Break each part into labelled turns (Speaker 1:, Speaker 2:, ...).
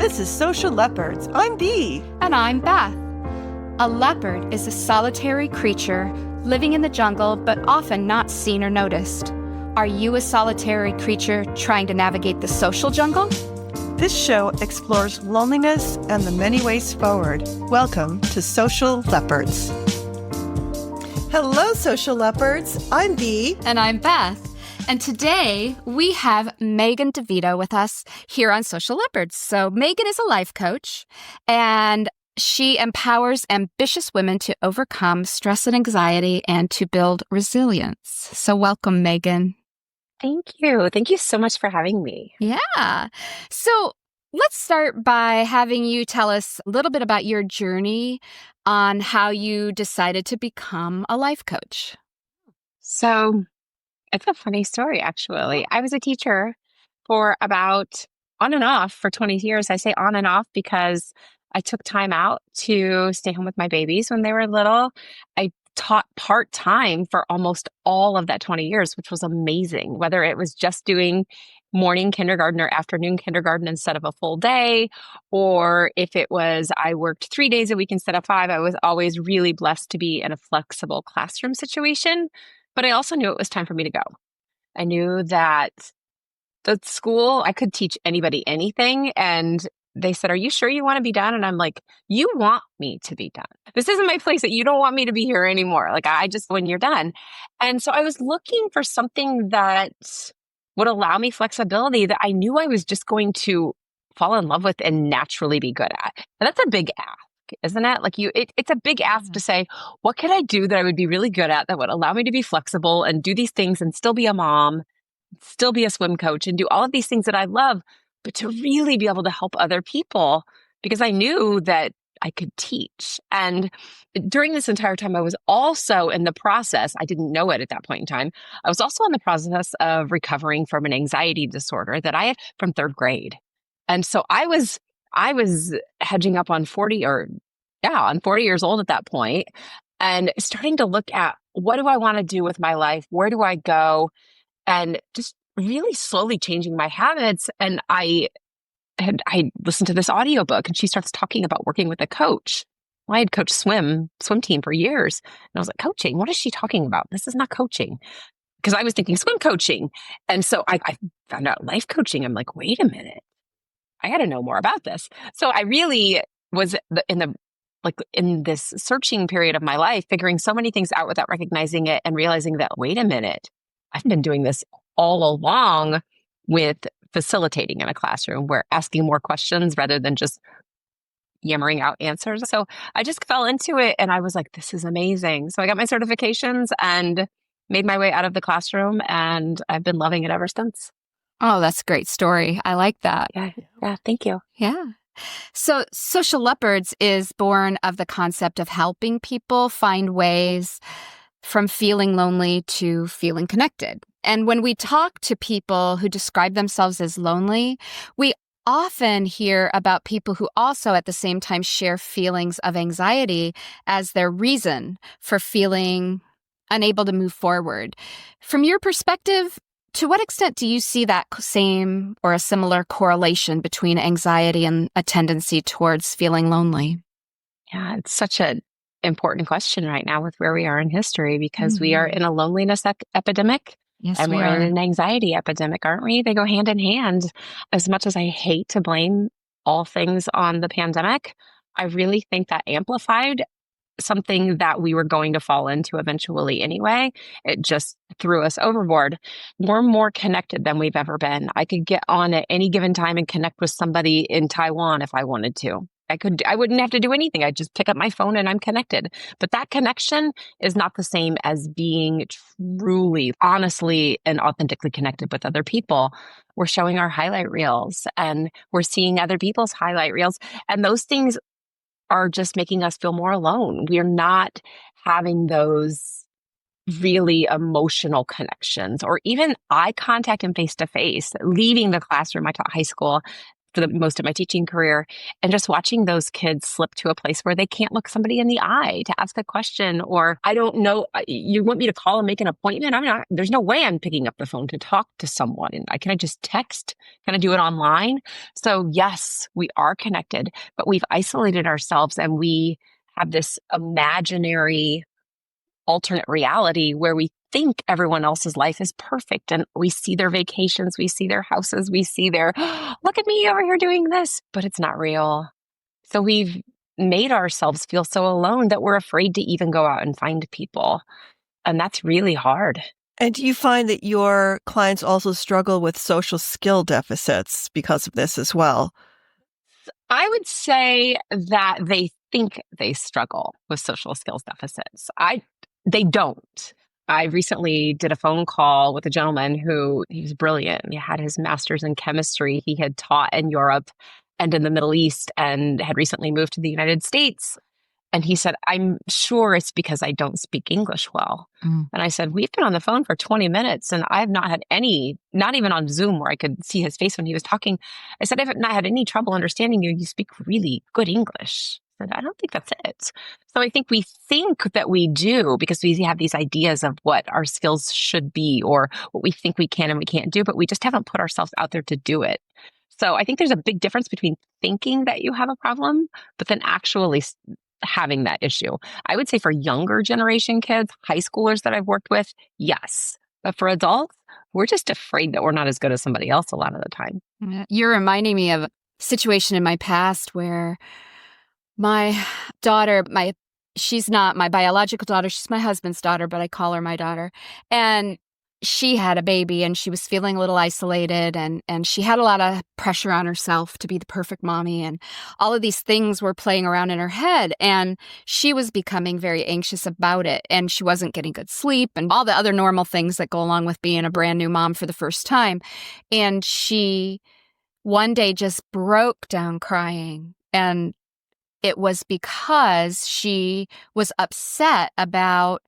Speaker 1: This is Social Leopards. I'm Bea.
Speaker 2: And I'm Beth. A leopard is a solitary creature living in the jungle, but often not seen or noticed. Are you a solitary creature trying to navigate the social jungle?
Speaker 1: This show explores loneliness and the many ways forward. Welcome to Social Leopards. Hello, Social Leopards. I'm Bea.
Speaker 2: And I'm Beth. And today we have Megan Devito with us here on Social Leopards. So Megan is a life coach, and she empowers ambitious women to overcome stress and anxiety and to build resilience. So welcome, Megan.
Speaker 3: Thank you. Thank you so much for having me.
Speaker 2: Yeah. So let's start by having you tell us a little bit about your journey on how you decided to become a life coach.
Speaker 3: So it's a funny story, actually. I was a teacher for about on and off for 20 years. I say on and off because I took time out to stay home with my babies when they were little. I taught part-time for almost all of that 20 years, which was amazing, whether it was just doing morning kindergarten or afternoon kindergarten instead of a full day, or if it was I worked 3 days a week instead of 5. I was always really blessed to be in a flexible classroom situation. But I also knew it was time for me to go. I knew that the school, I could teach anybody anything. And they said, "Are you sure you want to be done?" And I'm like, "You want me to be done. This isn't my place that you don't want me to be here anymore. Like, I just, when you're done." And so I was looking for something that would allow me flexibility that I knew I was just going to fall in love with and naturally be good at. And that's a big ask, isn't it? Like it's a big ask to say, what could I do that I would be really good at that would allow me to be flexible and do these things and still be a mom, still be a swim coach and do all of these things that I love, but to really be able to help other people because I knew that I could teach. And during this entire time, I was also in the process, I didn't know it at that point in time, I was also in the process of recovering from an anxiety disorder that I had from third grade. And so I was hedging up on 40 years old at that point and starting to look at what do I want to do with my life? Where do I go? And just really slowly changing my habits. And I listened to this audiobook and she starts talking about working with a coach. Well, I had coached swim team for years. And I was like, coaching? What is she talking about? This is not coaching. Because I was thinking swim coaching. And so I found out life coaching. I'm like, wait a minute. I got to know more about this. So I really was in this searching period of my life, figuring so many things out without recognizing it and realizing that, wait a minute, I've been doing this all along with facilitating in a classroom where asking more questions rather than just yammering out answers. So I just fell into it and I was like, this is amazing. So I got my certifications and made my way out of the classroom and I've been loving it ever since.
Speaker 2: Oh, that's a great story. I like that.
Speaker 3: Yeah, thank you.
Speaker 2: Yeah. So Social Leopards is born of the concept of helping people find ways from feeling lonely to feeling connected. And when we talk to people who describe themselves as lonely, we often hear about people who also at the same time share feelings of anxiety as their reason for feeling unable to move forward. From your perspective, to what extent do you see that same or a similar correlation between anxiety and a tendency towards feeling lonely?
Speaker 3: Yeah, it's such an important question right now with where we are in history because we are in a loneliness epidemic.
Speaker 2: Yes,
Speaker 3: and we're in an anxiety epidemic, aren't we? They go hand in hand. As much as I hate to blame all things on the pandemic, I really think that amplified something that we were going to fall into eventually anyway. It just threw us overboard. We're more connected than we've ever been. I could get on at any given time and connect with somebody in Taiwan if I wanted to. I wouldn't have to do anything. I'd just pick up my phone and I'm connected. But that connection is not the same as being truly, honestly, and authentically connected with other people. We're showing our highlight reels and we're seeing other people's highlight reels. And those things are just making us feel more alone. We are not having those really emotional connections or even eye contact and face-to-face. Leaving the classroom, I taught high school, for the most of my teaching career. And just watching those kids slip to a place where they can't look somebody in the eye to ask a question, or I don't know, you want me to call and make an appointment? I'm not, there's no way I'm picking up the phone to talk to someone. And can I just text? Can I do it online? So yes, we are connected, but we've isolated ourselves and we have this imaginary alternate reality where we think everyone else's life is perfect and we see their vacations, we see their houses, we see their, look at me over here doing this, but it's not real. So we've made ourselves feel so alone that we're afraid to even go out and find people. And that's really hard.
Speaker 1: And do you find that your clients also struggle with social skill deficits because of this as well?
Speaker 3: I would say that they think they struggle with social skills deficits. They don't. I recently did a phone call with a gentleman who, he was brilliant. He had his master's in chemistry. He had taught in Europe and in the Middle East and had recently moved to the United States. And he said, I'm sure it's because I don't speak English well. And I said, we've been on the phone for 20 minutes and I've not had any, not even on Zoom where I could see his face when he was talking. I said, I've not had any trouble understanding you. You speak really good English. I said, I don't think that's it. So I think we think that we do because we have these ideas of what our skills should be or what we think we can and we can't do, but we just haven't put ourselves out there to do it. So I think there's a big difference between thinking that you have a problem, but then actually having that issue. I would say for younger generation kids, high schoolers that I've worked with, yes. But for adults, we're just afraid that we're not as good as somebody else a lot of the time.
Speaker 2: You're reminding me of a situation in my past where my daughter, she's not my biological daughter, she's my husband's daughter, but I call her my daughter. And she had a baby and she was feeling a little isolated and she had a lot of pressure on herself to be the perfect mommy. And all of these things were playing around in her head. And she was becoming very anxious about it. And she wasn't getting good sleep and all the other normal things that go along with being a brand new mom for the first time. And she one day just broke down crying. And it was because she was upset about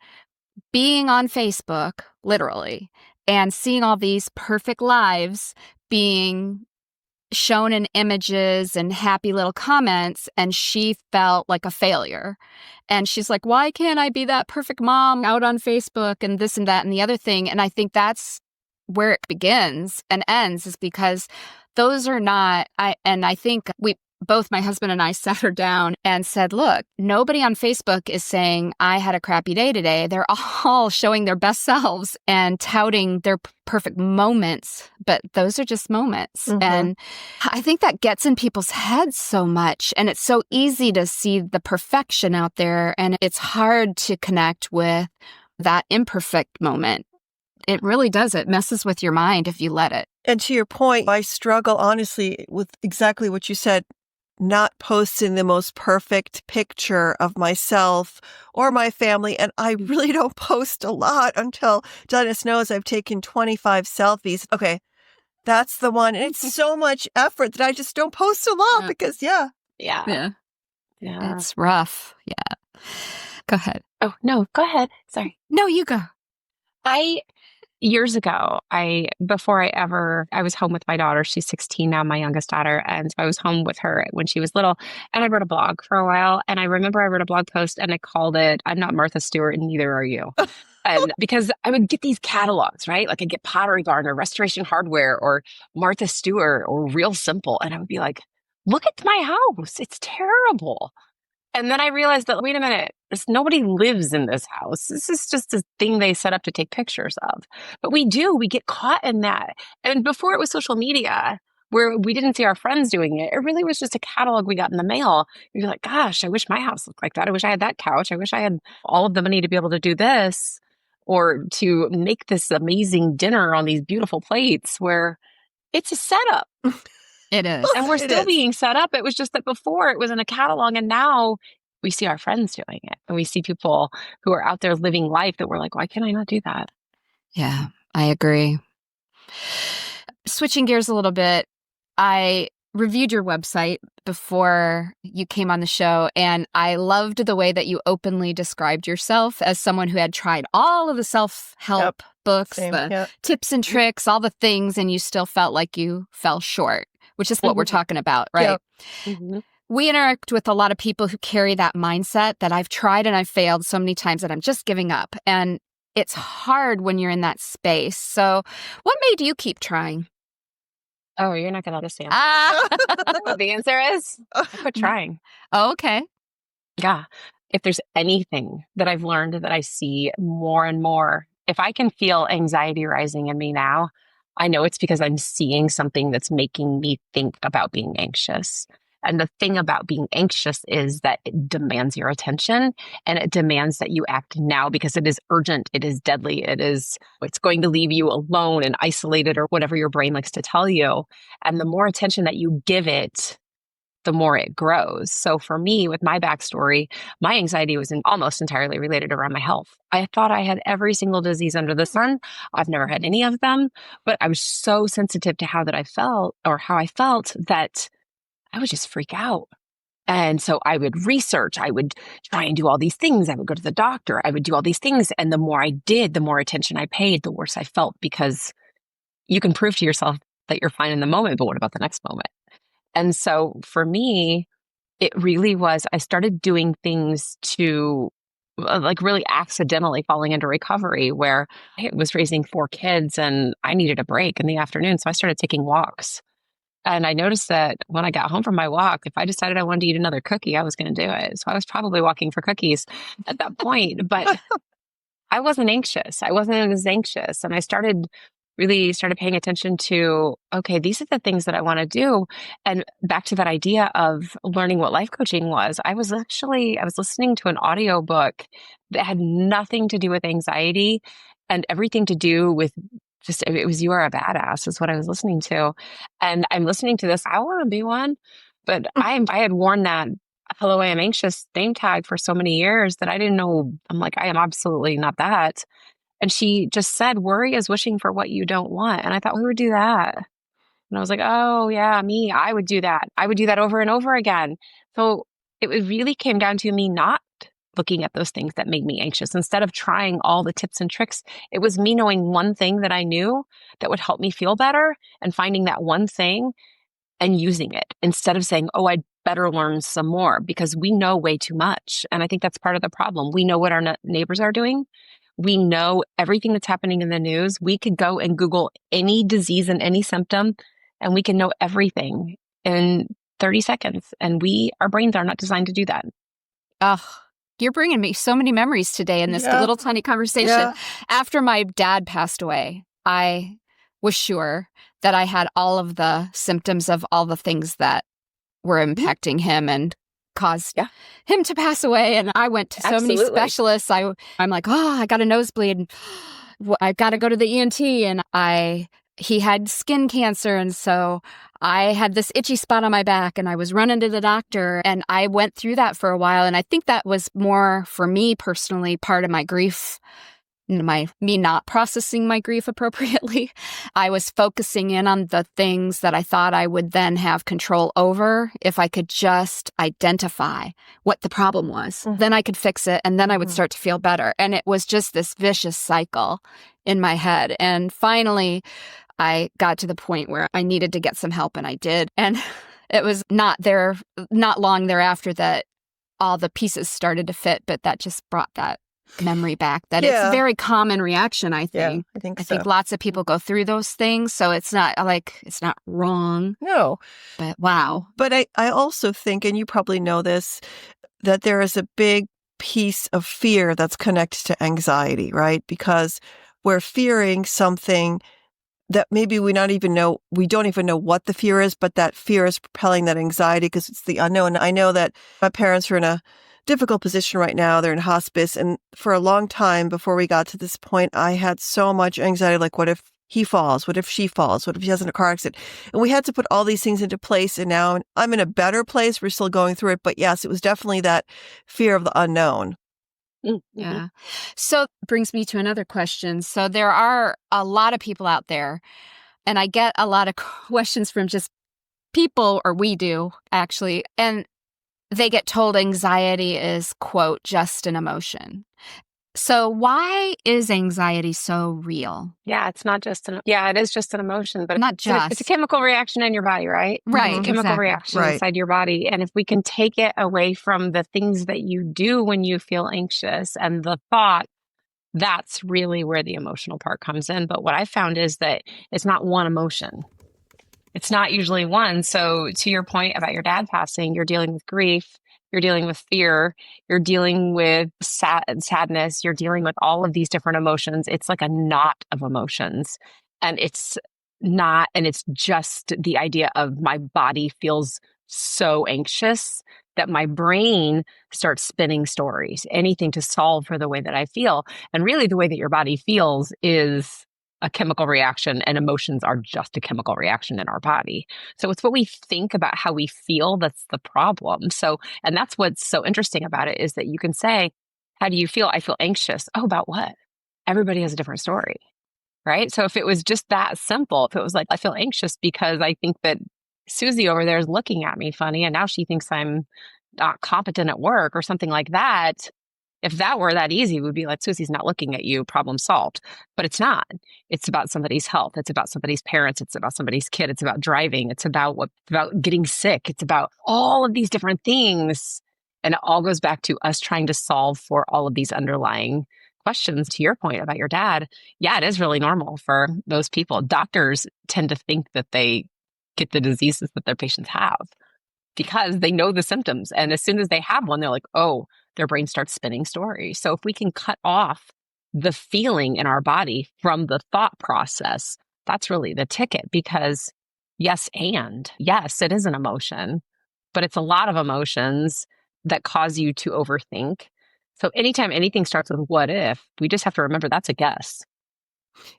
Speaker 2: being on Facebook, literally, and seeing all these perfect lives being shown in images and happy little comments, and she felt like a failure. And she's like, why can't I be that perfect mom out on Facebook and this and that and the other thing? And I think that's where it begins and ends, is because those are not, I think both my husband and I sat her down and said, look, nobody on Facebook is saying I had a crappy day today. They're all showing their best selves and touting their perfect moments, but those are just moments. Mm-hmm. And I think that gets in people's heads so much. And it's so easy to see the perfection out there. And it's hard to connect with that imperfect moment. It really does. It messes with your mind if you let it.
Speaker 1: And to your point, I struggle honestly with exactly what you said. Not posting the most perfect picture of myself or my family. And I really don't post a lot until Dennis knows I've taken 25 selfies. Okay, that's the one. And it's so much effort that I just don't post a lot because,
Speaker 3: Yeah.
Speaker 2: It's rough. Yeah. Go ahead.
Speaker 3: Oh, no, go ahead. Sorry.
Speaker 2: No, you go.
Speaker 3: Years ago, I was home with my daughter. She's 16 now, my youngest daughter. And so I was home with her when she was little. And I wrote a blog for a while. And I remember I wrote a blog post and I called it, I'm not Martha Stewart and neither are you. And because I would get these catalogs, right? Like I'd get Pottery Barn or Restoration Hardware or Martha Stewart or Real Simple. And I would be like, look at my house. It's terrible. And then I realized that, wait a minute, nobody lives in this house. This is just a thing they set up to take pictures of. But we get caught in that. And before it was social media, where we didn't see our friends doing it, it really was just a catalog we got in the mail. You're like, gosh, I wish my house looked like that. I wish I had that couch. I wish I had all of the money to be able to do this or to make this amazing dinner on these beautiful plates where it's a setup.
Speaker 2: It is.
Speaker 3: And we're still being set up. It was just that before it was in a catalog and now we see our friends doing it. And we see people who are out there living life that we're like, why can I not do that?
Speaker 2: Yeah, I agree. Switching gears a little bit, I reviewed your website before you came on the show, and I loved the way that you openly described yourself as someone who had tried all of the self-help books, tips and tricks, all the things, and you still felt like you fell short, which is what we're talking about, right?
Speaker 1: Yeah.
Speaker 3: Mm-hmm.
Speaker 2: We interact with a lot of people who carry that mindset that I've tried and I've failed so many times that I'm just giving up. And it's hard when you're in that space. So what made you keep trying?
Speaker 3: Oh, you're not going to understand.
Speaker 2: Ah,
Speaker 3: What the answer is? I quit trying.
Speaker 2: oh, okay.
Speaker 3: Yeah. If there's anything that I've learned that I see more and more, if I can feel anxiety rising in me now, I know it's because I'm seeing something that's making me think about being anxious. And the thing about being anxious is that it demands your attention and it demands that you act now because it is urgent, it is deadly, it's going to leave you alone and isolated or whatever your brain likes to tell you. And the more attention that you give it, the more it grows. So for me, with my backstory, my anxiety was almost entirely related around my health. I thought I had every single disease under the sun. I've never had any of them, but I was so sensitive to how I felt that I would just freak out. And so I would research, I would try and do all these things. I would go to the doctor, I would do all these things. And the more I did, the more attention I paid, the worse I felt, because you can prove to yourself that you're fine in the moment, but what about the next moment? And so for me, it really was, I started doing things to like really accidentally falling into recovery, where I was raising 4 kids and I needed a break in the afternoon. So I started taking walks. And I noticed that when I got home from my walk, if I decided I wanted to eat another cookie, I was going to do it. So I was probably walking for cookies at that point, but I wasn't anxious. I wasn't as anxious. And I really started paying attention to, okay, these are the things that I want to do. And back to that idea of learning what life coaching was, I was listening to an audiobook that had nothing to do with anxiety and everything to do with it was You Are a Badass is what I was listening to. And I'm listening to this, I want to be one, but I had worn that hello, I am anxious name tag for so many years that I didn't know. I'm like, I am absolutely not that. And she just said, worry is wishing for what you don't want. And I thought, who would do that? And I was like, oh yeah, me, I would do that. I would do that over and over again. So really came down to me not looking at those things that made me anxious. Instead of trying all the tips and tricks, it was me knowing one thing that I knew that would help me feel better and finding that one thing and using it instead of saying, oh, I'd better learn some more, because we know way too much. And I think that's part of the problem. We know what our neighbors are doing. We know everything that's happening in the news. We could go and Google any disease and any symptom, and we can know everything in 30 seconds. And our brains are not designed to do that.
Speaker 2: Oh, you're bringing me so many memories today in this little tiny conversation.
Speaker 1: Yeah.
Speaker 2: After my dad passed away, I was sure that I had all of the symptoms of all the things that were impacting him and caused him to pass away. And I went to so many specialists. I'm like, oh, I got a nosebleed. I got to go to the ENT. And he had skin cancer. And so I had this itchy spot on my back and I was running to the doctor, and I went through that for a while. And I think that was more for me personally, part of my grief, me not processing my grief appropriately. I was focusing in on the things that I thought I would then have control over if I could just identify what the problem was. Mm-hmm. Then I could fix it, and then I would start to feel better. And it was just this vicious cycle in my head. And finally, I got to the point where I needed to get some help, and I did. And it was not long thereafter that all the pieces started to fit, but that just brought that memory back. That it's a very common reaction, I think.
Speaker 1: Yeah, I think so.
Speaker 2: I think lots of people go through those things, so it's not wrong.
Speaker 1: No.
Speaker 2: But wow.
Speaker 1: But I also think, and you probably know this, that there is a big piece of fear that's connected to anxiety, right? Because we're fearing something that maybe we don't even know what the fear is, but that fear is propelling that anxiety because it's the unknown. I know that my parents are in a difficult position right now. They're in hospice. And for a long time before we got to this point, I had so much anxiety, like what if he falls? What if she falls? What if he has a car accident? And we had to put all these things into place. And now I'm in a better place. We're still going through it. But yes, it was definitely that fear of the unknown.
Speaker 2: Yeah. So brings me to another question. So there are a lot of people out there, and I get a lot of questions from just people, or we do actually, and they get told anxiety is, quote, just an emotion. So why is anxiety so real?
Speaker 3: Yeah, it's not just it is just an emotion, but
Speaker 2: Not
Speaker 3: it's
Speaker 2: just.
Speaker 3: a chemical reaction in your body, right?
Speaker 2: Right,
Speaker 3: It's a chemical
Speaker 2: exactly.
Speaker 3: reaction
Speaker 1: Right.
Speaker 3: inside your body. And if we can take it away from the things that you do when you feel anxious and the thought, that's really where the emotional part comes in. But what I found is that it's not one emotion. It's not usually one. So to your point about your dad passing, you're dealing with grief, you're dealing with fear, you're dealing with sadness, you're dealing with all of these different emotions. It's like a knot of emotions. And it's just the idea of my body feels so anxious that my brain starts spinning stories, anything to solve for the way that I feel. And really the way that your body feels is a chemical reaction, and emotions are just a chemical reaction in our body. So it's what we think about how we feel that's the problem. So, and that's what's so interesting about it is that you can say, how do you feel? I feel anxious. Oh, about what? Everybody has a different story, right? So if it was just that simple, if it was like, I feel anxious because I think that Susie over there is looking at me funny and now she thinks I'm not competent at work or something like that. If that were that easy, we'd be like, Susie's not looking at you, problem solved. But it's not. It's about somebody's health. It's about somebody's parents. It's about somebody's kid. It's about driving. It's about getting sick. It's about all of these different things. And it all goes back to us trying to solve for all of these underlying questions. To your point about your dad, yeah, it is really normal for those people. Doctors tend to think that they get the diseases that their patients have because they know the symptoms. And as soon as they have one, they're like, oh, their brain starts spinning stories. So if we can cut off the feeling in our body from the thought process, that's really the ticket because yes, it is an emotion, but it's a lot of emotions that cause you to overthink. So anytime anything starts with what if, we just have to remember that's a guess.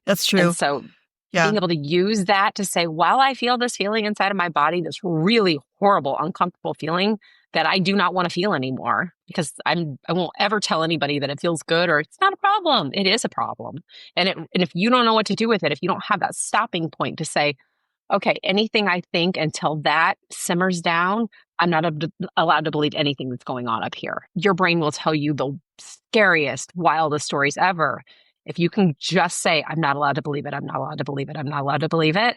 Speaker 1: That's true.
Speaker 3: And so being able to use that to say, while I feel this feeling inside of my body, this really horrible, uncomfortable feeling that I do not want to feel anymore, because I won't ever tell anybody that it feels good or it's not a problem. It is a problem. And if you don't know what to do with it, if you don't have that stopping point to say, okay, anything I think until that simmers down, I'm not allowed to believe anything that's going on up here. Your brain will tell you the scariest, wildest stories ever. If you can just say, I'm not allowed to believe it, I'm not allowed to believe it, I'm not allowed to believe it,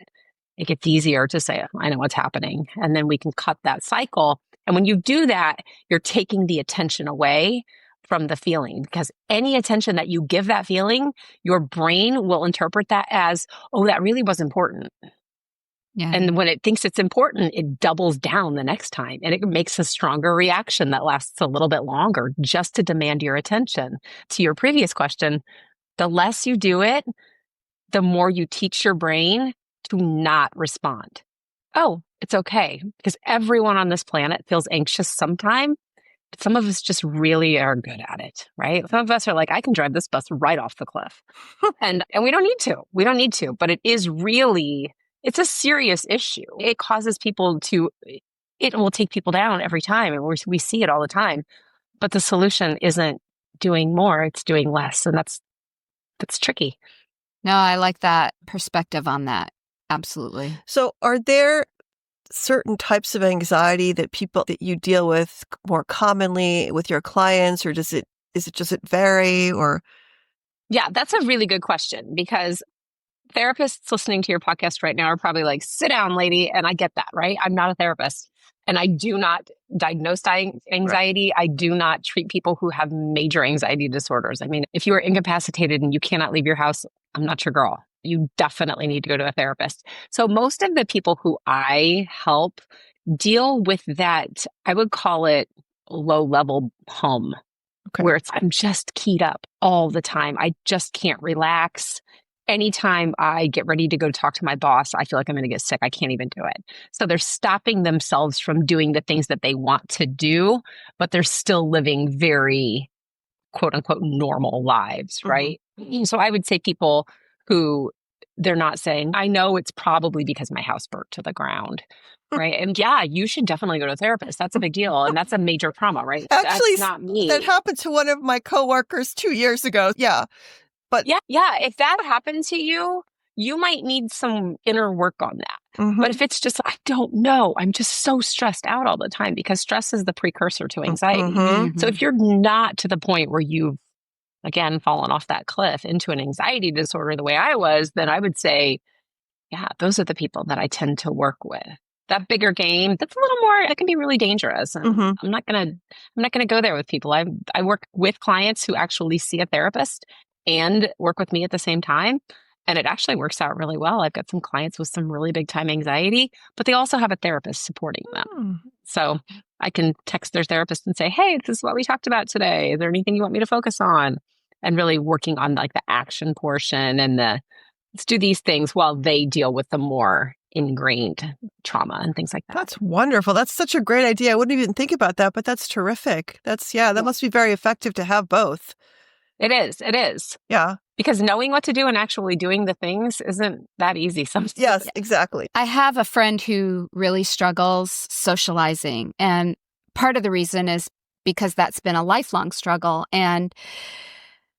Speaker 3: it gets easier to say, I know what's happening. And then we can cut that cycle. And when you do that, you're taking the attention away from the feeling, because any attention that you give that feeling, your brain will interpret that as, oh, that really was important.
Speaker 2: Yeah.
Speaker 3: And when it thinks it's important, it doubles down the next time and it makes a stronger reaction that lasts a little bit longer just to demand your attention. To your previous question, the less you do it, the more you teach your brain to not respond. Oh, it's okay, because everyone on this planet feels anxious sometime. But some of us just really are good at it, right? Some of us are like, I can drive this bus right off the cliff. and we don't need to. We don't need to. But it is really, it's a serious issue. It causes people to, it will take people down every time. And we see it all the time. But the solution isn't doing more, it's doing less. And that's tricky.
Speaker 2: No, I like that perspective on that. Absolutely.
Speaker 1: So are there certain types of anxiety that you deal with more commonly with your clients, or does it vary, or?
Speaker 3: Yeah, that's a really good question, because therapists listening to your podcast right now are probably like, sit down, lady. And I get that, right? I'm not a therapist and I do not diagnose anxiety. Right. I do not treat people who have major anxiety disorders. I mean, if you are incapacitated and you cannot leave your house, I'm not your girl. You definitely need to go to a therapist. So most of the people who I help deal with that, I would call it low level hum, okay, where I'm just keyed up all the time. I just can't relax. Anytime I get ready to go talk to my boss, I feel like I'm going to get sick. I can't even do it. So they're stopping themselves from doing the things that they want to do, but they're still living very quote unquote normal lives, right? Mm-hmm. So I would say people who they're not saying, I know it's probably because my house burnt to the ground, right? And yeah, you should definitely go to a therapist. That's a big deal. And that's a major trauma, right?
Speaker 1: Actually,
Speaker 3: that's not me.
Speaker 1: That happened to one of my coworkers 2 years ago. Yeah. But
Speaker 3: yeah, if that happened to you, you might need some inner work on that. Mm-hmm. But if it's just, I don't know, I'm just so stressed out all the time, because stress is the precursor to anxiety. Mm-hmm. So if you're not to the point where you've again, fallen off that cliff into an anxiety disorder the way I was, then I would say, yeah, those are the people that I tend to work with. That bigger game, that's a little more, that can be really dangerous. And I'm not gonna go there with people. I work with clients who actually see a therapist and work with me at the same time. And it actually works out really well. I've got some clients with some really big time anxiety, but they also have a therapist supporting them. So I can text their therapist and say, hey, this is what we talked about today. Is there anything you want me to focus on? And really working on like the action portion and the let's do these things while they deal with the more ingrained trauma and things like that.
Speaker 1: That's wonderful. That's such a great idea. I wouldn't even think about that, but that's terrific. That must be very effective to have both.
Speaker 3: It is. It is.
Speaker 1: Yeah.
Speaker 3: Because knowing what to do and actually doing the things isn't that easy sometimes.
Speaker 1: Yes, exactly.
Speaker 2: I have a friend who really struggles socializing. And part of the reason is because that's been a lifelong struggle. And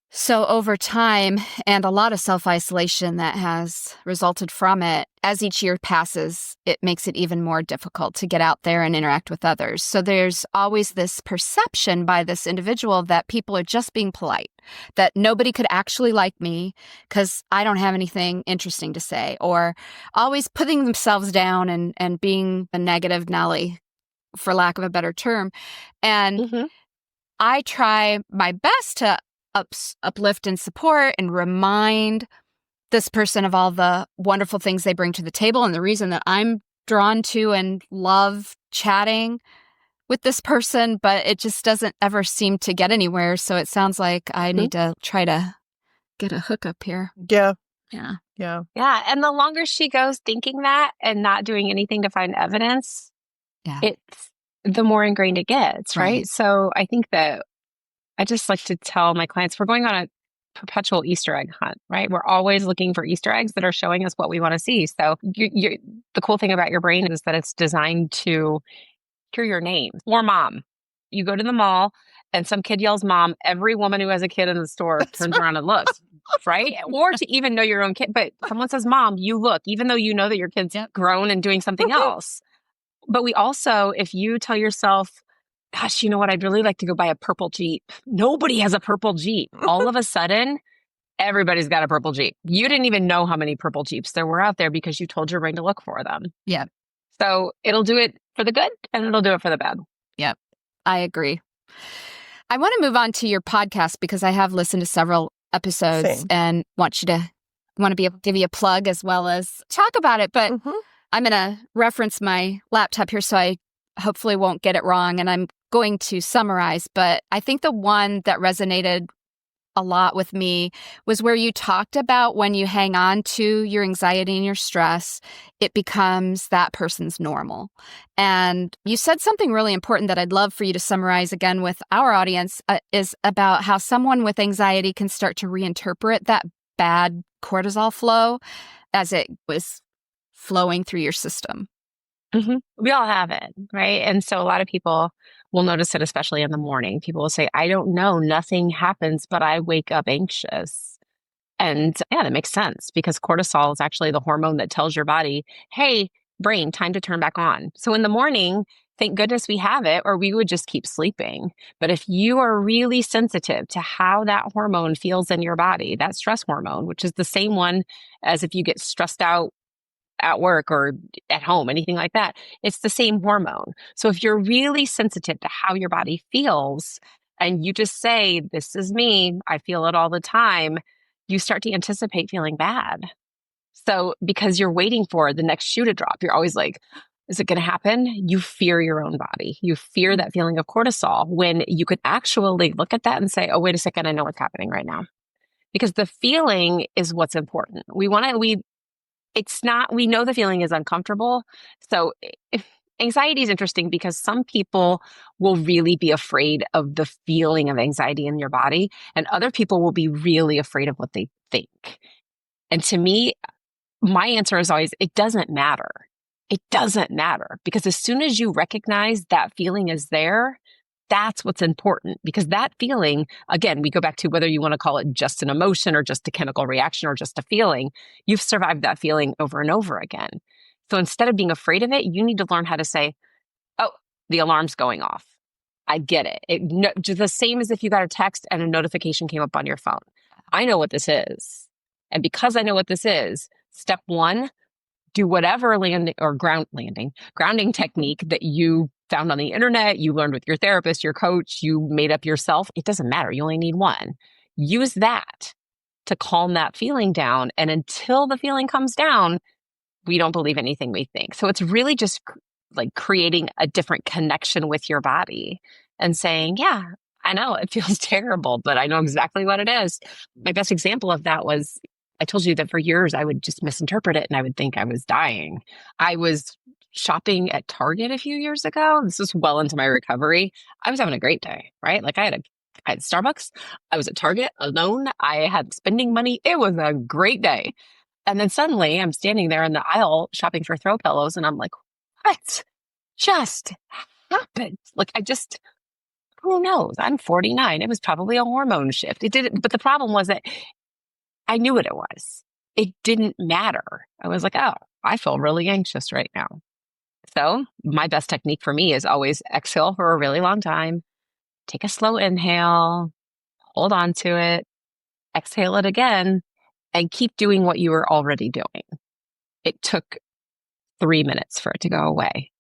Speaker 2: so over time and a lot of self-isolation that has resulted from it, as each year passes, it makes it even more difficult to get out there and interact with others. So there's always this perception by this individual that people are just being polite, that nobody could actually like me because I don't have anything interesting to say, or always putting themselves down and being a negative Nelly, for lack of a better term. And I try my best to uplift and support and remind this person of all the wonderful things they bring to the table and the reason that I'm drawn to and love chatting with this person, but it just doesn't ever seem to get anywhere. So it sounds like I need to try to get a hookup here.
Speaker 1: Yeah.
Speaker 2: Yeah.
Speaker 1: Yeah.
Speaker 3: Yeah. And the longer she goes thinking that and not doing anything to find evidence, it's the more ingrained it gets, right? So I think that I just like to tell my clients, we're going on a perpetual Easter egg hunt, right? We're always looking for Easter eggs that are showing us what we want to see. So the cool thing about your brain is that it's designed to hear your name or mom. You go to the mall and some kid yells mom. Every woman who has a kid in the store turns around and looks, right? Or to even know your own kid. But someone says mom, you look, even though you know that your kid's grown and doing something else. But we also, if you tell yourself, gosh, you know what? I'd really like to go buy a purple Jeep. Nobody has a purple Jeep. All of a sudden, everybody's got a purple Jeep. You didn't even know how many purple Jeeps there were out there because you told your brain to look for them.
Speaker 2: Yeah.
Speaker 3: So it'll do it for the good and it'll do it for the bad.
Speaker 2: Yep. I agree. I want to move on to your podcast because I have listened to several episodes and want to be able to give you a plug as well as talk about it. But I'm going to reference my laptop here so I hopefully won't get it wrong. And I'm going to summarize, but I think the one that resonated a lot with me was where you talked about when you hang on to your anxiety and your stress, it becomes that person's normal. And you said something really important that I'd love for you to summarize again with our audience is about how someone with anxiety can start to reinterpret that bad cortisol flow as it was flowing through your system.
Speaker 3: We all have it, right? And so a lot of people will notice it, especially in the morning. People will say, I don't know, nothing happens, but I wake up anxious. And yeah, that makes sense because cortisol is actually the hormone that tells your body, hey, brain, time to turn back on. So in the morning, thank goodness we have it, or we would just keep sleeping. But if you are really sensitive to how that hormone feels in your body, that stress hormone, which is the same one as if you get stressed out at work or at home, anything like that, it's the same hormone. So if you're really sensitive to how your body feels and you just say, this is me, I feel it all the time, you start to anticipate feeling bad. So because you're waiting for the next shoe to drop, you're always like, is it going to happen? You fear your own body. You fear that feeling of cortisol when you could actually look at that and say, oh, wait a second, I know what's happening right now. Because the feeling is what's important. We know the feeling is uncomfortable. So anxiety is interesting because some people will really be afraid of the feeling of anxiety in your body, and other people will be really afraid of what they think. And to me, my answer is always, it doesn't matter. It doesn't matter because as soon as you recognize that feeling is there, that's what's important because that feeling, again, we go back to whether you want to call it just an emotion or just a chemical reaction or just a feeling, you've survived that feeling over and over again. So instead of being afraid of it, you need to learn how to say, oh, the alarm's going off. I get it. Just the same as if you got a text and a notification came up on your phone. I know what this is. And because I know what this is, step one, do whatever grounding technique that you found on the internet, you learned with your therapist, your coach, you made up yourself. It doesn't matter. You only need one. Use that to calm that feeling down. And until the feeling comes down, we don't believe anything we think. So it's really just like creating a different connection with your body and saying, yeah, I know it feels terrible, but I know exactly what it is. My best example of that was, I told you that for years I would just misinterpret it and I would think I was dying. I was shopping at Target a few years ago. This was well into my recovery. I was having a great day, right? Like I had Starbucks. I was at Target alone. I had spending money. It was a great day. And then suddenly I'm standing there in the aisle shopping for throw pillows and I'm like, what just happened? Like who knows? I'm 49. It was probably a hormone shift. It didn't, but the problem was that I knew what it was. It didn't matter. I was like, oh, I feel really anxious right now. So my best technique for me is always exhale for a really long time, take a slow inhale, hold on to it, exhale it again, and keep doing what you were already doing. It took 3 minutes for it to go away.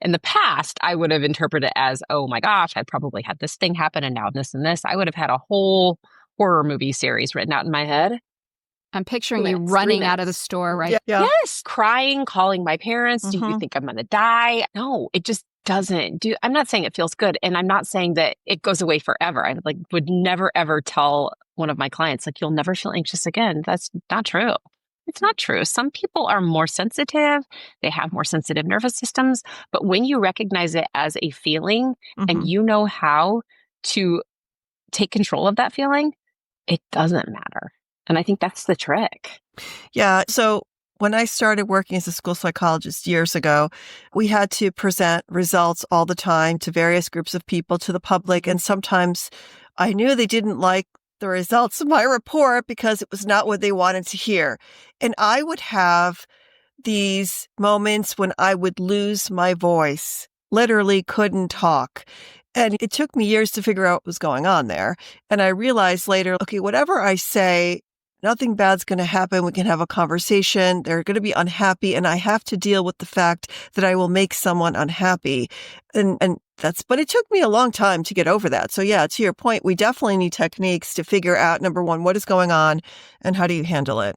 Speaker 3: In the past, I would have interpreted it as, oh my gosh, I probably had this thing happen and now this and this. I would have had a whole horror movie series written out in my head.
Speaker 2: I'm picturing you running out of the store, right?
Speaker 1: Yeah.
Speaker 3: Yes, crying, calling my parents. Do you think I'm going to die? No, it just doesn't do. I'm not saying it feels good. And I'm not saying that it goes away forever. I would never, ever tell one of my clients, like, you'll never feel anxious again. That's not true. It's not true. Some people are more sensitive. They have more sensitive nervous systems. But when you recognize it as a feeling and you know how to take control of that feeling, it doesn't matter. And I think that's the trick.
Speaker 1: Yeah. So when I started working as a school psychologist years ago, we had to present results all the time to various groups of people, to the public. And sometimes I knew they didn't like the results of my report because it was not what they wanted to hear. And I would have these moments when I would lose my voice, literally couldn't talk. And it took me years to figure out what was going on there. And I realized later, okay, whatever I say, nothing bad's going to happen. We can have a conversation. They're going to be unhappy. And I have to deal with the fact that I will make someone unhappy. But it took me a long time to get over that. So yeah, to your point, we definitely need techniques to figure out, number one, what is going on and how do you handle it?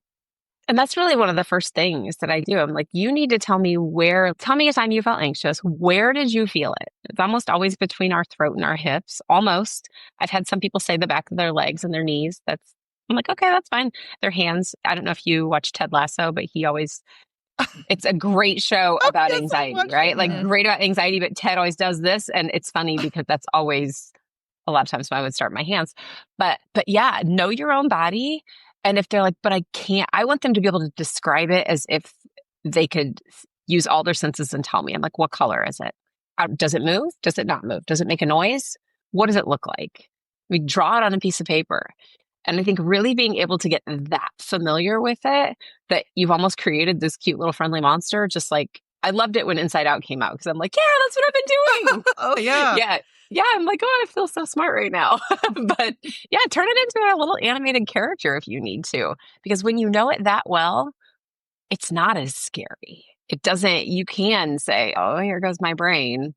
Speaker 3: And that's really one of the first things that I do. I'm like, you need to tell me a time you felt anxious. Where did you feel it? It's almost always between our throat and our hips. Almost. I've had some people say the back of their legs and their knees. I'm like, okay, that's fine. Their hands. I don't know if you watch Ted Lasso, but it's a great show about anxiety, right? Like great about anxiety, but Ted always does this. And it's funny because that's always a lot of times when I would start my hands. But yeah, know your own body. And if they're like, but I can't, I want them to be able to describe it as if they could use all their senses and tell me. I'm like, what color is it? Does it move? Does it not move? Does it make a noise? What does it look like? We draw it on a piece of paper. And I think really being able to get that familiar with it, that you've almost created this cute little friendly monster, just like, I loved it when Inside Out came out because I'm like, yeah, that's what I've been doing.
Speaker 1: Oh, yeah.
Speaker 3: Yeah. I'm like, oh, I feel so smart right now. But yeah, turn it into a little animated character if you need to, because when you know it that well, it's not as scary. You can say, oh, here goes my brain.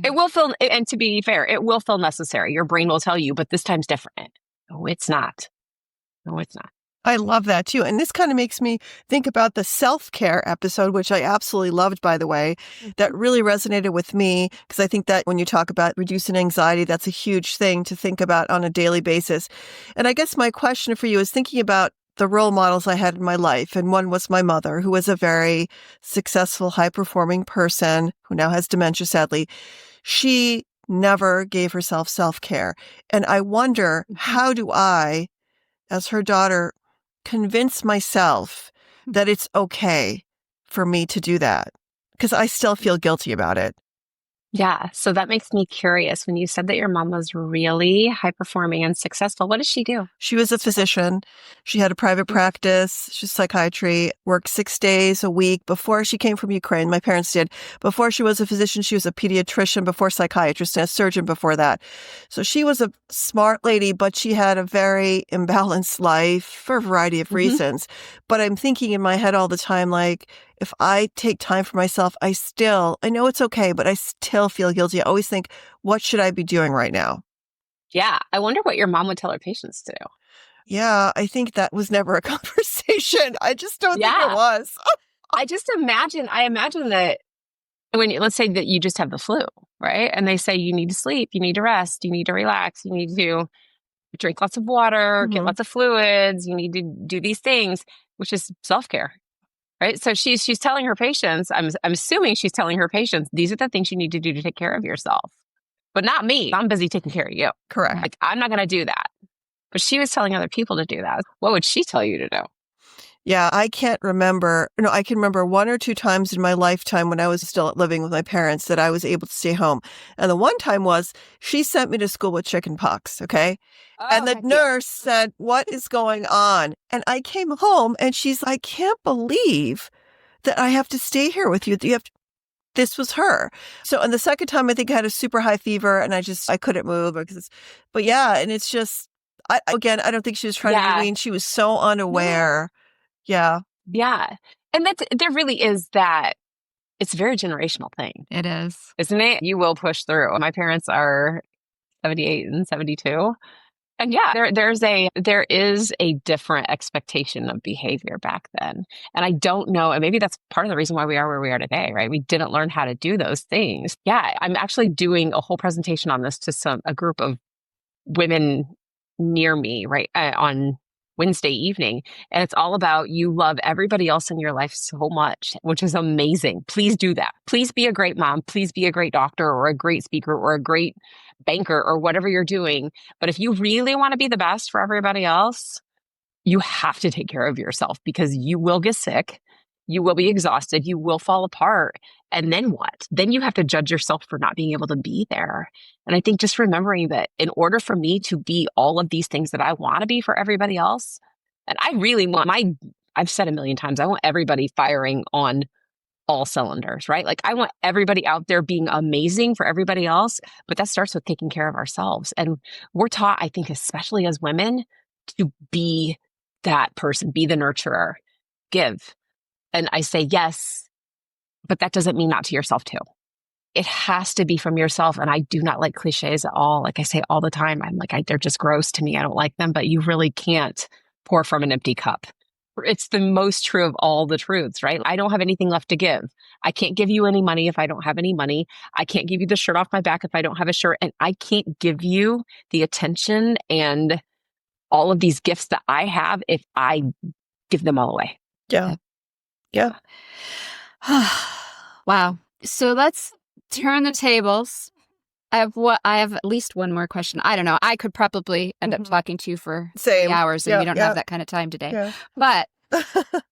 Speaker 3: It will feel, and to be fair, it will feel necessary. Your brain will tell you, but this time's different. No, it's not. No, it's not.
Speaker 1: I love that too. And this kind of makes me think about the self-care episode, which I absolutely loved, by the way, that really resonated with me because I think that when you talk about reducing anxiety, that's a huge thing to think about on a daily basis. And I guess my question for you is thinking about the role models I had in my life. And one was my mother, who was a very successful, high-performing person who now has dementia, sadly. She never gave herself self-care. And I wonder, how do I, as her daughter, convince myself that it's okay for me to do that? Because I still feel guilty about it.
Speaker 3: Yeah. So that makes me curious. When you said that your mom was really high performing and successful, what does she do?
Speaker 1: She was a physician. She had a private practice. She's psychiatry, worked 6 days a week before she came from Ukraine. My parents did. Before she was a physician, she was a pediatrician, before psychiatrist, and a surgeon before that. So she was a smart lady, but she had a very imbalanced life for a variety of reasons. But I'm thinking in my head all the time, like, if I take time for myself, I know it's okay, but I still feel guilty. I always think, what should I be doing right now?
Speaker 3: Yeah. I wonder what your mom would tell her patients to do.
Speaker 1: Yeah, I think that was never a conversation. I just don't think it
Speaker 3: Yeah.
Speaker 1: was.
Speaker 3: I imagine that let's say that you just have the flu, right? And they say you need to sleep, you need to rest, you need to relax, you need to drink lots of water, get lots of fluids, you need to do these things, which is self-care. Right. So she's telling her patients, I'm assuming she's telling her patients, these are the things you need to do to take care of yourself. But not me. I'm busy taking care of you.
Speaker 1: Correct.
Speaker 3: Like, I'm not going to do that. But she was telling other people to do that. What would she tell you to do?
Speaker 1: Yeah, I can't remember. No, I can remember 1 or 2 times in my lifetime when I was still living with my parents that I was able to stay home. And the one time was she sent me to school with chicken pox. Okay. And the nurse said, "What is going on?" And I came home and she's like, "I can't believe that I have to stay here with you. This was her." So, and the second time I think I had a super high fever and I couldn't move but yeah. And it's just, I don't think she was trying to be mean. She was so unaware. Yeah.
Speaker 3: Yeah. And there really is that. It's a very generational thing.
Speaker 2: It is.
Speaker 3: Isn't it? You will push through. My parents are 78 and 72. And yeah, there is a different expectation of behavior back then. And I don't know, and maybe that's part of the reason why we are where we are today, right? We didn't learn how to do those things. Yeah, I'm actually doing a whole presentation on this to a group of women near me, right, on Wednesday evening. And it's all about you love everybody else in your life so much, which is amazing. Please do that. Please be a great mom. Please be a great doctor or a great speaker or a great banker or whatever you're doing. But if you really want to be the best for everybody else, you have to take care of yourself because you will get sick. You will be exhausted. You will fall apart. And then what? Then you have to judge yourself for not being able to be there. And I think just remembering that in order for me to be all of these things that I want to be for everybody else, and I really want I've said a million times, I want everybody firing on all cylinders, right? Like I want everybody out there being amazing for everybody else, but that starts with taking care of ourselves. And we're taught, I think, especially as women, to be that person, be the nurturer, give. And I say yes, but that doesn't mean not to yourself too. It has to be from yourself. And I do not like cliches at all. Like I say all the time, I'm like, they're just gross to me. I don't like them, but you really can't pour from an empty cup. It's the most true of all the truths, right? I don't have anything left to give. I can't give you any money if I don't have any money. I can't give you the shirt off my back if I don't have a shirt. And I can't give you the attention and all of these gifts that I have if I give them all away.
Speaker 1: Yeah. Yeah.
Speaker 2: Wow. So let's turn the tables. I have at least one more question. I don't know. I could probably end up talking to you for 3 hours and we don't have that kind of time today. Yeah. But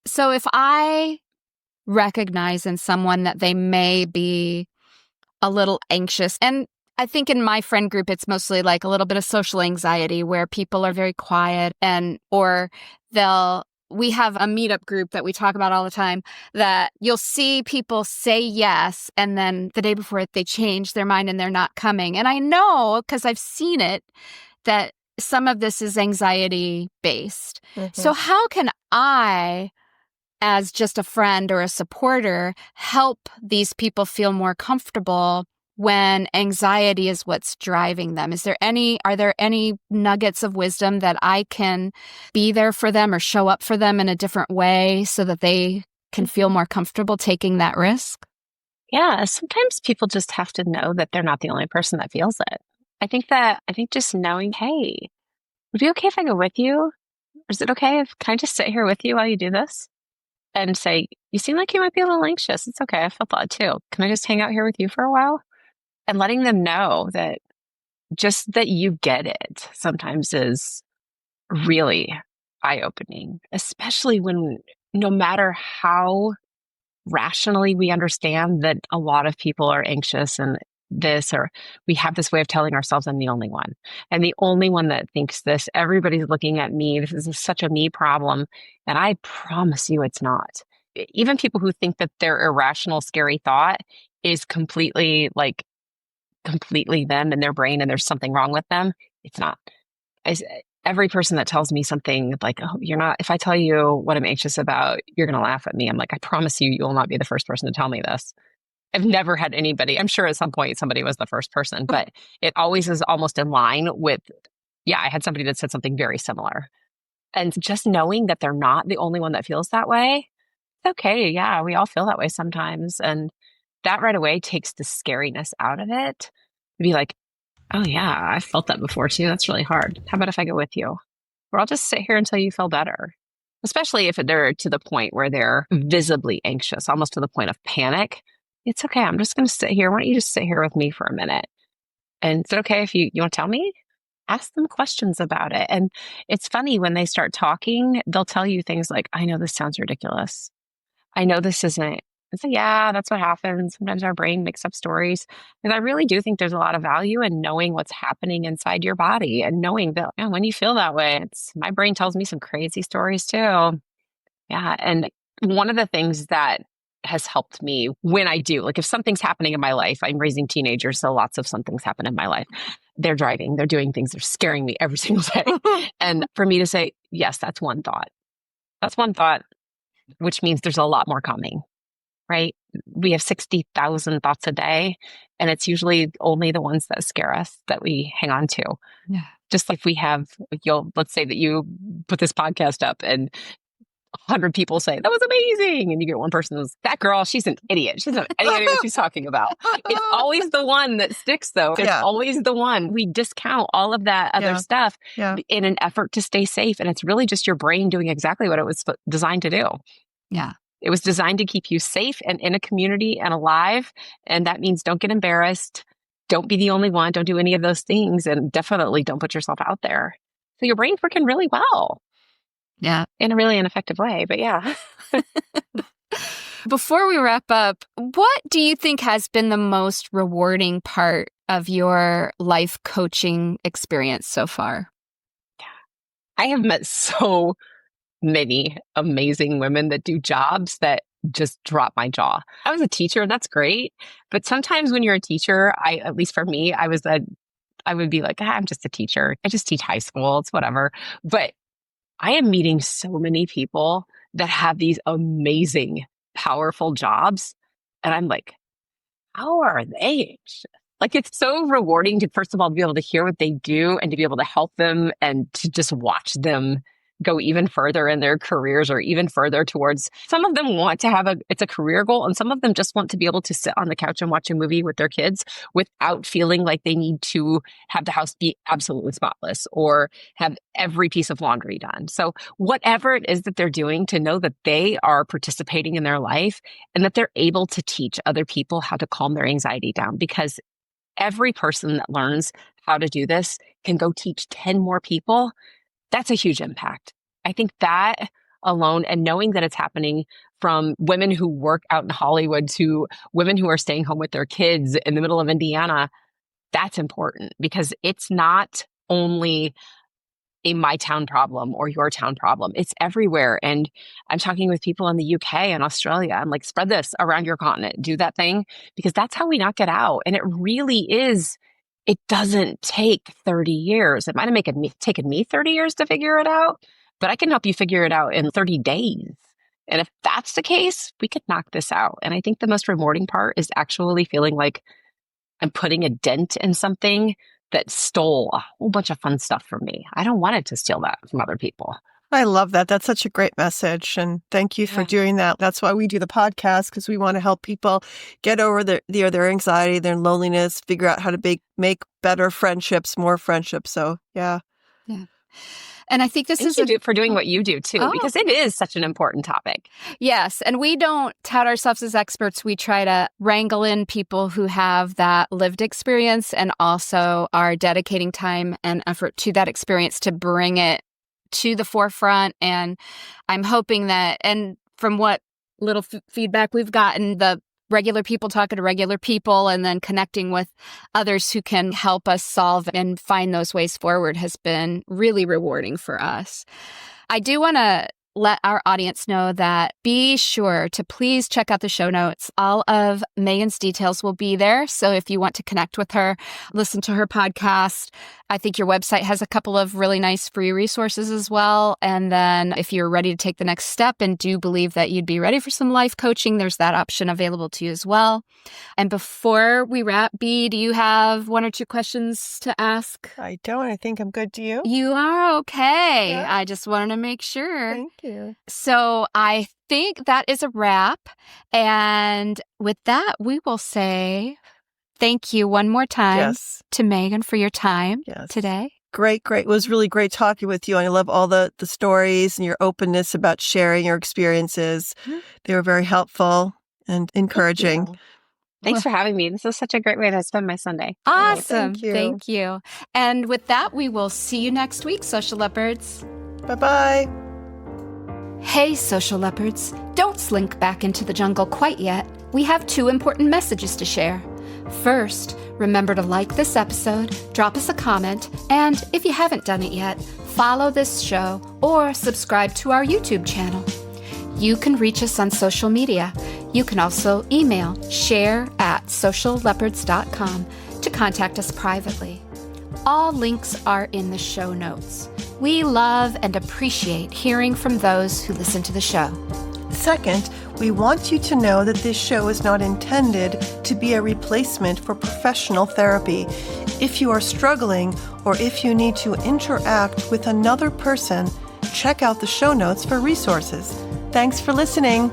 Speaker 2: so if I recognize in someone that they may be a little anxious, and I think in my friend group, it's mostly like a little bit of social anxiety where people are very quiet we have a meetup group that we talk about all the time that you'll see people say yes, and then the day before they change their mind and they're not coming. And I know, because I've seen it, that some of this is anxiety based. So how can I, as just a friend or a supporter, help these people feel more comfortable when anxiety is what's driving them? Are there any nuggets of wisdom that I can be there for them or show up for them in a different way so that they can feel more comfortable taking that risk?
Speaker 3: Yeah, sometimes people just have to know that they're not the only person that feels it. I think just knowing, hey, would it be okay if I go with you? Or is it okay can I just sit here with you while you do this? And say, you seem like you might be a little anxious. It's okay. I felt that too. Can I just hang out here with you for a while? And letting them know that just that you get it sometimes is really eye-opening, especially when no matter how rationally we understand that a lot of people are anxious and this, or we have this way of telling ourselves I'm the only one. And the only one that thinks this, everybody's looking at me. This is such a me problem. And I promise you it's not. Even people who think that their irrational, scary thought is completely them and their brain and there's something wrong with them, it's not. Every person that tells me something like, oh, you're not, if I tell you what I'm anxious about, you're going to laugh at me. I'm like, I promise you, you will not be the first person to tell me this. I've never had anybody, I'm sure at some point somebody was the first person, but it always is almost in line with, I had somebody that said something very similar. And just knowing that they're not the only one that feels that way, it's okay. Yeah, we all feel that way sometimes. And that right away takes the scariness out of it. To be like, oh yeah, I felt that before too. That's really hard. How about if I go with you? Or I'll just sit here until you feel better. Especially if they're to the point where they're visibly anxious, almost to the point of panic. It's okay. I'm just going to sit here. Why don't you just sit here with me for a minute? And is it okay if you want to tell me? Ask them questions about it. And it's funny when they start talking, they'll tell you things like, I know this sounds ridiculous. I know this isn't. It's like, yeah, that's what happens. Sometimes our brain makes up stories. And I really do think there's a lot of value in knowing what's happening inside your body and knowing that when you feel that way, my brain tells me some crazy stories too. Yeah. And one of the things that has helped me when I do, like if something's happening in my life, I'm raising teenagers, so lots of something's happen in my life. They're driving, they're doing things, they're scaring me every single day. And for me to say, yes, that's one thought. That's one thought, which means there's a lot more coming, right? We have 60,000 thoughts a day, and it's usually only the ones that scare us that we hang on to.
Speaker 2: Yeah.
Speaker 3: Just like we have, let's say that you put this podcast up and 100 people say, that was amazing. And you get one person who's, that girl, she's an idiot. She doesn't have any idea what she's talking about. It's always the one that sticks, though. It's always the one. We discount all of that other stuff in an effort to stay safe. And it's really just your brain doing exactly what it was designed to do.
Speaker 2: Yeah.
Speaker 3: It was designed to keep you safe and in a community and alive. And that means don't get embarrassed. Don't be the only one. Don't do any of those things. And definitely don't put yourself out there. So your brain's working really well.
Speaker 2: Yeah.
Speaker 3: In a really ineffective way, but yeah.
Speaker 2: Before we wrap up, what do you think has been the most rewarding part of your life coaching experience so far?
Speaker 3: I have met so many amazing women that do jobs that just drop my jaw. I was a teacher, that's great. But sometimes when you're a teacher, at least for me, I would be like, I'm just a teacher. I just teach high school. It's whatever. But I am meeting so many people that have these amazing, powerful jobs. And I'm like, how are they? Like, it's so rewarding to, first of all, be able to hear what they do and to be able to help them and to just watch them go even further in their careers or even further towards, some of them want to have it's a career goal, and some of them just want to be able to sit on the couch and watch a movie with their kids without feeling like they need to have the house be absolutely spotless or have every piece of laundry done. So whatever it is that they're doing, to know that they are participating in their life and that they're able to teach other people how to calm their anxiety down, because every person that learns how to do this can go teach 10 more people. That's a huge impact. I think that alone, and knowing that it's happening from women who work out in Hollywood to women who are staying home with their kids in the middle of Indiana, that's important, because it's not only a my town problem or your town problem. It's everywhere. And I'm talking with people in the UK and Australia. I'm like, spread this around your continent, do that thing, because that's how we knock it out. And it really is. It doesn't take 30 years. It might have taken me 30 years to figure it out, but I can help you figure it out in 30 days. And if that's the case, we could knock this out. And I think the most rewarding part is actually feeling like I'm putting a dent in something that stole a whole bunch of fun stuff from me. I don't want it to steal that from other people.
Speaker 1: I love that. That's such a great message. And thank you for doing that. That's why we do the podcast, because we want to help people get over their anxiety, their loneliness, figure out how to make better friendships, more friendships. So, yeah.
Speaker 2: Yeah. And I think this is
Speaker 3: for doing what you do too, because it is such an important topic.
Speaker 2: Yes. And we don't tout ourselves as experts. We try to wrangle in people who have that lived experience and also are dedicating time and effort to that experience to bring it to the forefront. And I'm hoping that, and from what little feedback we've gotten, the regular people talking to regular people and then connecting with others who can help us solve and find those ways forward has been really rewarding for us. I do want to let our audience know that be sure to please check out the show notes. All of Megan's details will be there. So if you want to connect with her, listen to her podcast, I think your website has a couple of really nice free resources as well. And then if you're ready to take the next step and do believe that you'd be ready for some life coaching, there's that option available to you as well. And before we wrap, Bea, do you have one or two questions to ask?
Speaker 1: I don't. I think I'm good. Do you?
Speaker 2: You are okay.
Speaker 1: Yeah.
Speaker 2: I just wanted to make sure.
Speaker 1: Thank you.
Speaker 2: So I think that is a wrap. And with that, we will say thank you one more time
Speaker 1: Yes.
Speaker 2: to Megan for your time
Speaker 1: Yes.
Speaker 2: today.
Speaker 1: Great. It was really great talking with you. And I love all the stories and your openness about sharing your experiences. They were very helpful and encouraging.
Speaker 3: Thanks for having me. This is such a great way to spend my Sunday.
Speaker 2: Awesome.
Speaker 1: thank you.
Speaker 2: Thank you. And with that, we will see you next week, Social Leopards.
Speaker 1: Bye-bye.
Speaker 2: Hey, Social Leopards. Don't slink back into the jungle quite yet. We have 2 important messages to share. First, remember to like this episode, drop us a comment, and if you haven't done it yet, follow this show or subscribe to our YouTube channel. You can reach us on social media. You can also email share@socialleopards.com to contact us privately. All links are in the show notes. We love and appreciate hearing from those who listen to the show.
Speaker 1: Second, we want you to know that this show is not intended to be a replacement for professional therapy. If you are struggling or if you need to interact with another person, check out the show notes for resources. Thanks for listening.